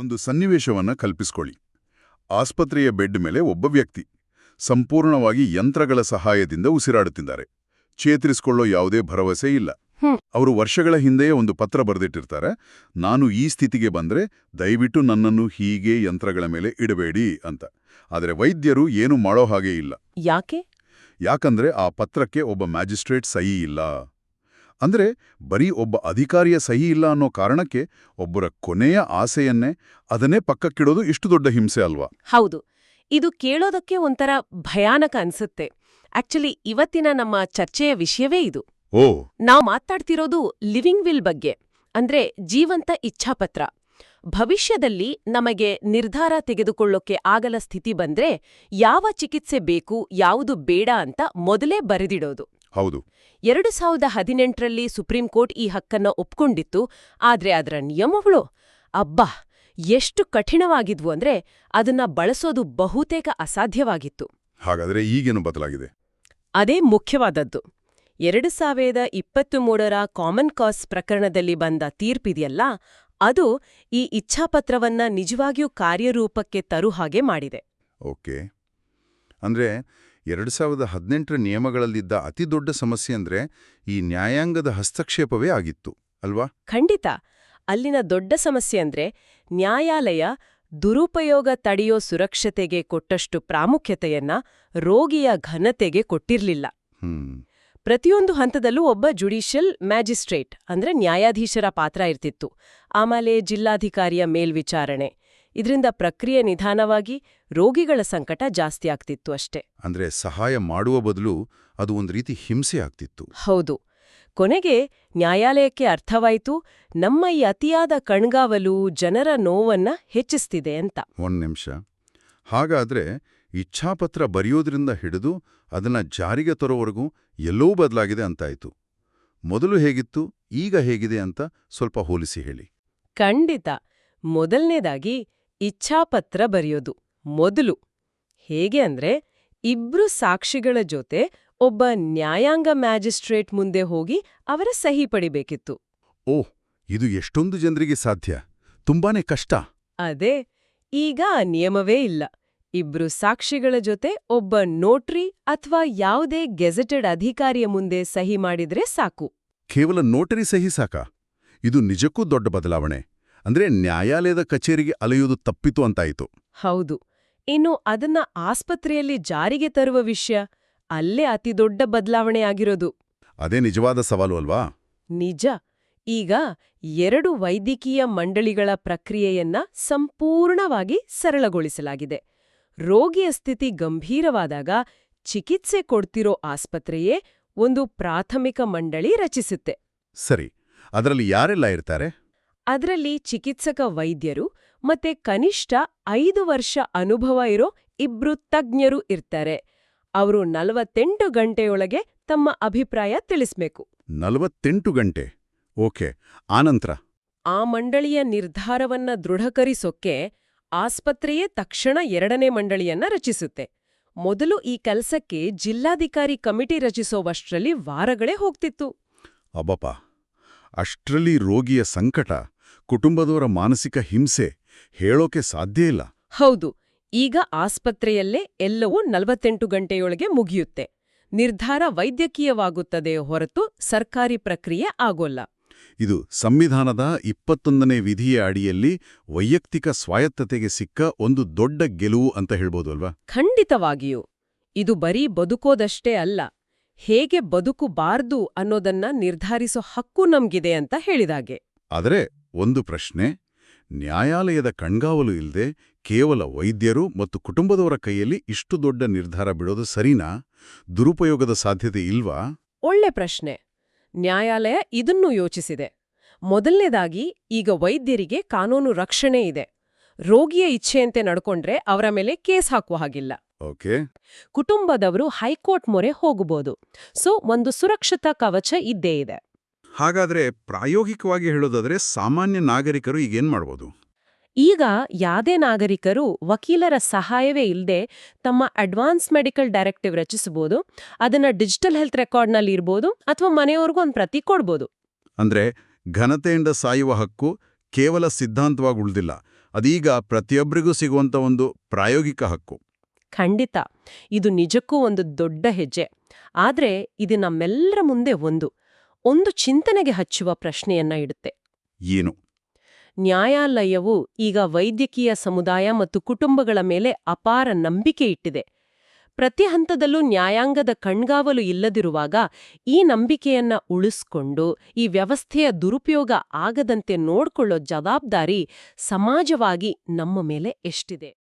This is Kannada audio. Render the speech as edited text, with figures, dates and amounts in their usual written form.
ಒಂದು ಸನ್ನಿವೇಶವನ್ನ ಕಲ್ಪಿಸ್ಕೊಳ್ಳಿ. ಆಸ್ಪತ್ರೆಯ ಬೆಡ್ ಮೇಲೆ ಒಬ್ಬ ವ್ಯಕ್ತಿ ಸಂಪೂರ್ಣವಾಗಿ ಯಂತ್ರಗಳ ಸಹಾಯದಿಂದ ಉಸಿರಾಡುತ್ತಿದ್ದಾರೆ. ಚೇತರಿಸಿಕೊಳ್ಳೋ ಯಾವುದೇ ಭರವಸೆ ಇಲ್ಲ. ಅವರು ವರ್ಷಗಳ ಹಿಂದೆಯೇ ಒಂದು ಪತ್ರ ಬರೆದಿಟ್ಟಿರ್ತಾರೆ, ನಾನು ಈ ಸ್ಥಿತಿಗೆ ಬಂದ್ರೆ ದಯವಿಟ್ಟು ನನ್ನನ್ನು ಹೀಗೆ ಯಂತ್ರಗಳ ಮೇಲೆ ಇಡಬೇಡಿ ಅಂತ. ಆದರೆ ವೈದ್ಯರು ಏನು ಮಾಡೋ ಹಾಗೆ ಇಲ್ಲ. ಯಾಕಂದ್ರೆ ಆ ಪತ್ರಕ್ಕೆ ಒಬ್ಬ ಮ್ಯಾಜಿಸ್ಟ್ರೇಟ್ ಸಹಿ ಇಲ್ಲ. ಅಂದ್ರೆ ಬರೀ ಒಬ್ಬ ಅಧಿಕಾರಿಯ ಸಹಿ ಇಲ್ಲ ಅನ್ನೋ ಕಾರಣಕ್ಕೆ ಒಬ್ಬರ ಕೊನೆಯ ಆಸೆಯನ್ನೇ ಅದನ್ನೇ ಪಕ್ಕಕ್ಕಿಡೋದು ಇಷ್ಟು ದೊಡ್ಡ ಹಿಂಸೆ ಅಲ್ವಾ? ಹೌದು, ಇದು ಕೇಳೋದಕ್ಕೆ ಒಂಥರ ಭಯಾನಕ ಅನ್ಸುತ್ತೆ. ಆಕ್ಚುಲಿ ಇವತ್ತಿನ ನಮ್ಮ ಚರ್ಚೆಯ ವಿಷಯವೇ ಇದು. ನಾವು ಮಾತಾಡ್ತಿರೋದು ಲಿವಿಂಗ್ ವಿಲ್ ಬಗ್ಗೆ, ಅಂದ್ರೆ ಜೀವಂತ ಇಚ್ಛಾಪತ್ರ. ಭವಿಷ್ಯದಲ್ಲಿ ನಮಗೆ ನಿರ್ಧಾರ ತೆಗೆದುಕೊಳ್ಳೋಕೆ ಆಗಲ ಸ್ಥಿತಿ ಬಂದ್ರೆ ಯಾವ ಚಿಕಿತ್ಸೆ ಬೇಕು, ಯಾವುದು ಬೇಡ ಅಂತ ಮೊದಲೇ ಬರೆದಿಡೋದು. ಹೌದು. 2018ರಲ್ಲಿ ಸುಪ್ರೀಂ ಕೋರ್ಟ್ ಈ ಹಕ್ಕನ್ನ ಒಪ್ಕೊಂಡಿತ್ತು. ಆದ್ರೆ ಅದರ ನಿಯಮಗಳು ಅಬ್ಬಾ ಎಷ್ಟು ಕಠಿಣವಾಗಿದ್ವು ಅಂದ್ರೆ ಅದನ್ನ ಬಳಸೋದು ಬಹುತೇಕ ಅಸಾಧ್ಯವಾಗಿತ್ತು. ಹಾಗಾದ್ರೆ ಈಗೇನು ಬದಲಾಗಿದೆ? ಅದೇ ಮುಖ್ಯವಾದದ್ದು. 2023ರ ಕಾಮನ್ ಕಾಸ್ ಪ್ರಕರಣದಲ್ಲಿ ಬಂದ ತೀರ್ಪಿದೆಯಲ್ಲ, ಅದು ಈ ಇಚ್ಛಾಪತ್ರವನ್ನ ನಿಜವಾಗಿಯೂ ಕಾರ್ಯರೂಪಕ್ಕೆ ತರು ಹಾಗೆ ಮಾಡಿದೆ. ಓಕೆ. ಅಂದ್ರೆ 2018ರ ನಿಯಮಗಳಲ್ಲಿದ್ದ ಅತಿದೊಡ್ಡ ಸಮಸ್ಯೆ ಅಂದ್ರೆ ಈ ನ್ಯಾಯಾಂಗದ ಹಸ್ತಕ್ಷೇಪವೇ ಆಗಿತ್ತು ಅಲ್ವಾ? ಖಂಡಿತ. ಅಲ್ಲಿನ ದೊಡ್ಡ ಸಮಸ್ಯೆ ಅಂದ್ರೆ ನ್ಯಾಯಾಲಯ ದುರುಪಯೋಗ ತಡೆಯೋ ಸುರಕ್ಷತೆಗೆ ಕೊಟ್ಟಷ್ಟು ಪ್ರಾಮುಖ್ಯತೆಯನ್ನ ರೋಗಿಯ ಘನತೆಗೆ ಕೊಟ್ಟಿರ್ಲಿಲ್ಲ. ಪ್ರತಿಯೊಂದು ಹಂತದಲ್ಲೂ ಒಬ್ಬ ಜುಡಿಷಿಯಲ್ ಮ್ಯಾಜಿಸ್ಟ್ರೇಟ್ ಅಂದ್ರೆ ನ್ಯಾಯಾಧೀಶರ ಪಾತ್ರ ಇರ್ತಿತ್ತು. ಆಮೇಲೆ ಜಿಲ್ಲಾಧಿಕಾರಿಯ ಮೇಲ್ವಿಚಾರಣೆ. ಇದರಿಂದ ಪ್ರಕ್ರಿಯೆ ನಿಧಾನವಾಗಿ ರೋಗಿಗಳ ಸಂಕಟ ಜಾಸ್ತಿ ಆಗ್ತಿತ್ತು ಅಷ್ಟೇ. ಅಂದ್ರೆ ಸಹಾಯ ಮಾಡುವ ಬದಲು ಅದು ಒಂದು ರೀತಿ ಹಿಂಸೆ ಆಗ್ತಿತ್ತು. ಹೌದು. ಕೊನೆಗೆ ನ್ಯಾಯಾಲಯಕ್ಕೆ ಅರ್ಥವಾಯಿತು, ನಮ್ಮ ಈ ಅತಿಯಾದ ಕಣ್ಗಾವಲು ಜನರ ನೋವನ್ನ ಹೆಚ್ಚಿಸ್ತಿದೆ ಅಂತ. ಒಂದ್ ನಿಮಿಷ. ಹಾಗಾದ್ರೆ ಇಚ್ಛಾಪತ್ರ ಬರೆಯೋದ್ರಿಂದ ಹಿಡಿದು ಅದನ್ನ ಜಾರಿಗೆ ತರೋವರೆಗೂ ಎಲ್ಲೋ ಬದಲಾಗಿದೆ ಅಂತಾಯ್ತು. ಮೊದಲು ಹೇಗಿತ್ತು, ಈಗ ಹೇಗಿದೆ ಅಂತ ಸ್ವಲ್ಪ ಹೋಲಿಸಿ ಹೇಳಿ. ಖಂಡಿತ. ಮೊದಲನೇದಾಗಿ ಇಚ್ಛಾಪತ್ರ ಬರೆಯೋದು ಮೊದಲು ಹೇಗೆ ಅಂದ್ರೆ ಇಬ್ರು ಸಾಕ್ಷಿಗಳ ಜೊತೆ ಒಬ್ಬ ನ್ಯಾಯಾಂಗ ಮ್ಯಾಜಿಸ್ಟ್ರೇಟ್ ಮುಂದೆ ಹೋಗಿ ಅವರ ಸಹಿ ಪಡಿಬೇಕಿತ್ತು. ಓಹ್, ಇದು ಎಷ್ಟೊಂದು ಜನರಿಗೆ ಸಾಧ್ಯ. ತುಂಬಾನೇ ಕಷ್ಟ. ಅದೇ. ಈಗ ಆ ನಿಯಮವೇ ಇಲ್ಲ. ಇಬ್ರು ಸಾಕ್ಷಿಗಳ ಜೊತೆ ಒಬ್ಬ ನೋಟ್ರಿ ಅಥವಾ ಯಾವುದೇ ಗೆಜೆಟೆಡ್ ಅಧಿಕಾರಿಯ ಮುಂದೆ ಸಹಿ ಮಾಡಿದ್ರೆ ಸಾಕು. ಕೇವಲ ನೋಟರಿ ಸಹಿ ಸಾಕಾ? ಇದು ನಿಜಕ್ಕೂ ದೊಡ್ಡ ಬದಲಾವಣೆ. ಅಂದ್ರೆ ನ್ಯಾಯಾಲಯದ ಕಚೇರಿಗೆ ಅಲೆಯುವುದು ತಪ್ಪಿತು ಅಂತಾಯಿತು. ಹೌದು. ಇನ್ನು ಅದನ್ನ ಆಸ್ಪತ್ರೆಯಲ್ಲಿ ಜಾರಿಗೆ ತರುವ ವಿಷಯ, ಅಲ್ಲೇ ಅತಿದೊಡ್ಡ ಬದಲಾವಣೆ ಆಗಿರೋದು. ಅದೇ ನಿಜವಾದ ಸವಾಲು ಅಲ್ವಾ? ನಿಜ. ಈಗ 2 ವೈದ್ಯಕೀಯ ಮಂಡಳಿಗಳ ಪ್ರಕ್ರಿಯೆಯನ್ನ ಸಂಪೂರ್ಣವಾಗಿ ಸರಳಗೊಳಿಸಲಾಗಿದೆ. ರೋಗಿಯ ಸ್ಥಿತಿ ಗಂಭೀರವಾದಾಗ ಚಿಕಿತ್ಸೆ ಕೊಡ್ತಿರೋ ಆಸ್ಪತ್ರೆಯೇ ಒಂದು ಪ್ರಾಥಮಿಕ ಮಂಡಳಿ ರಚಿಸುತ್ತೆ. ಸರಿ. ಅದರಲ್ಲಿ ಯಾರೆಲ್ಲ ಇರ್ತಾರೆ? ಅದರಲ್ಲಿ ಚಿಕಿತ್ಸಕ ವೈದ್ಯರು ಮತ್ತೆ ಕನಿಷ್ಠ 5 ವರ್ಷ ಅನುಭವ ಇರೋ 2 ತಜ್ಞರು ಇರ್ತಾರೆ. ಅವರು 48 ಗಂಟೆಯೊಳಗೆ ತಮ್ಮ ಅಭಿಪ್ರಾಯ ತಿಳಿಸ್ಬೇಕು. 48 ಗಂಟೆ? ಓಕೆ. ಆನಂತರ ಆ ಮಂಡಳಿಯ ನಿರ್ಧಾರವನ್ನ ದೃಢಕರಿಸೋಕೆ ಆಸ್ಪತ್ರೆಯೇ ತಕ್ಷಣ 2ನೇ ಮಂಡಳಿಯನ್ನ ರಚಿಸುತ್ತೆ. ಮೊದಲು ಈ ಕೆಲಸಕ್ಕೆ ಜಿಲ್ಲಾಧಿಕಾರಿ ಕಮಿಟಿ ರಚಿಸೋವಷ್ಟರಲ್ಲಿ ವಾರಗಳೇ ಹೋಗ್ತಿತ್ತು. ಅಬ್ಬಪ್ಪ. ಅಷ್ಟ್ರಲ್ಲಿ ರೋಗಿಯ ಸಂಕಟ, ಕುಟುಂಬದವರ ಮಾನಸಿಕ ಹಿಂಸೆ ಹೇಳೋಕೆ ಸಾಧ್ಯ ಇಲ್ಲ. ಹೌದು. ಈಗ ಆಸ್ಪತ್ರೆಯಲ್ಲೇ ಎಲ್ಲವೂ 48 ಗಂಟೆಯೊಳಗೆ ಮುಗಿಯುತ್ತೆ. ನಿರ್ಧಾರ ವೈದ್ಯಕೀಯವಾಗುತ್ತದೆ ಹೊರತು ಸರ್ಕಾರಿ ಪ್ರಕ್ರಿಯೆ ಆಗೋಲ್ಲ. ಇದು ಸಂವಿಧಾನದ 21ನೇ ವಿಧಿಯ ಅಡಿಯಲ್ಲಿ ವೈಯಕ್ತಿಕ ಸ್ವಾಯತ್ತತೆಗೆ ಸಿಕ್ಕ ಒಂದು ದೊಡ್ಡ ಗೆಲುವು ಅಂತ ಹೇಳ್ಬೋದು ಅಲ್ವಾ? ಖಂಡಿತವಾಗಿಯೂ. ಇದು ಬರೀ ಬದುಕೋದಷ್ಟೇ ಅಲ್ಲ, ಹೇಗೆ ಬದುಕುಬಾರ್ದು ಅನ್ನೋದನ್ನ ನಿರ್ಧಾರಿಸೋ ಹಕ್ಕು ನಮ್ಗಿದೆ ಅಂತ ಹೇಳಿದಾಗೆ. ಆದರೆ ಒಂದು ಪ್ರಶ್ನೆ, ನ್ಯಾಯಾಲಯದ ಕಣ್ಗಾವಲು ಇಲ್ಲದೆ ಕೇವಲ ವೈದ್ಯರು ಮತ್ತು ಕುಟುಂಬದವರ ಕೈಯಲ್ಲಿ ಇಷ್ಟು ದೊಡ್ಡ ನಿರ್ಧಾರ ಬಿಡೋದು ಸರಿನಾ? ದುರುಪಯೋಗದ ಸಾಧ್ಯತೆ ಇಲ್ವಾ? ಒಳ್ಳೆ ಪ್ರಶ್ನೆ. ನ್ಯಾಯಾಲಯ ಇದನ್ನೂ ಯೋಚಿಸಿದೆ. ಮೊದಲನೇದಾಗಿ, ಈಗ ವೈದ್ಯರಿಗೆ ಕಾನೂನು ರಕ್ಷಣೆ ಇದೆ. ರೋಗಿಯ ಇಚ್ಛೆಯಂತೆ ನಡ್ಕೊಂಡ್ರೆ ಅವರ ಮೇಲೆ ಕೇಸ್ ಹಾಕುವ ಹಾಗಿಲ್ಲ. ಓಕೆ. ಕುಟುಂಬದವರು ಹೈಕೋರ್ಟ್ ಮೊರೆ ಹೋಗಬಹುದು. ಸೊ ಒಂದು ಸುರಕ್ಷತಾ ಕವಚ ಇದ್ದೇ ಇದೆ. ಹಾಗಾದ್ರೆ ಪ್ರಾಯೋಗಿಕವಾಗಿ ಹೇಳೋದಾದ್ರೆ ಸಾಮಾನ್ಯ ನಾಗರಿಕರು ಈಗೇನ್ ಮಾಡ್ಬೋದು? ಈಗ ಯಾದೇ ನಾಗರಿಕರು ವಕೀಲರ ಸಹಾಯವೇ ಇಲ್ಲದೆ ತಮ್ಮ ಅಡ್ವಾನ್ಸ್ ಮೆಡಿಕಲ್ ಡೈರೆಕ್ಟಿವ್ ರಚಿಸಬಹುದು. ಅದನ್ನ ಡಿಜಿಟಲ್ ಹೆಲ್ತ್ ರೆಕಾರ್ಡ್ನಲ್ಲಿ ಇರ್ಬೋದು ಅಥವಾ ಮನೆಯವ್ರಿಗೂ ಒಂದು ಪ್ರತಿ ಕೊಡ್ಬೋದು. ಅಂದ್ರೆ ಘನತೆಯಿಂದ ಸಾಯುವ ಹಕ್ಕು ಕೇವಲ ಸಿದ್ಧಾಂತವಾಗಿ ಉಳಿದಿಲ್ಲ, ಅದೀಗ ಪ್ರತಿಯೊಬ್ಬರಿಗೂ ಸಿಗುವಂತ ಒಂದು ಪ್ರಾಯೋಗಿಕ ಹಕ್ಕು. ಖಂಡಿತ ಇದು ನಿಜಕ್ಕೂ ಒಂದು ದೊಡ್ಡ ಹೆಜ್ಜೆ. ಆದ್ರೆ ಇದು ನಮ್ಮೆಲ್ಲರ ಮುಂದೆ ಒಂದು ಚಿಂತನೆಗೆ ಹಚ್ಚುವ ಪ್ರಶ್ನೆಯನ್ನ ಇಡುತ್ತೆ. ಏನು? ನ್ಯಾಯಾಲಯವು ಈಗ ವೈದ್ಯಕೀಯ ಸಮುದಾಯ ಮತ್ತು ಕುಟುಂಬಗಳ ಮೇಲೆ ಅಪಾರ ನಂಬಿಕೆ ಇಟ್ಟಿದೆ. ಪ್ರತಿ ಹಂತದಲ್ಲೂ ನ್ಯಾಯಾಂಗದ ಕಣ್ಗಾವಲು ಇಲ್ಲದಿರುವಾಗ ಈ ನಂಬಿಕೆಯನ್ನ ಉಳಿಸ್ಕೊಂಡು ಈ ವ್ಯವಸ್ಥೆಯ ದುರುಪಯೋಗ ಆಗದಂತೆ ನೋಡ್ಕೊಳ್ಳೋ ಜವಾಬ್ದಾರಿ ಸಮಾಜವಾಗಿ ನಮ್ಮ ಮೇಲೆ ಎಷ್ಟಿದೆ?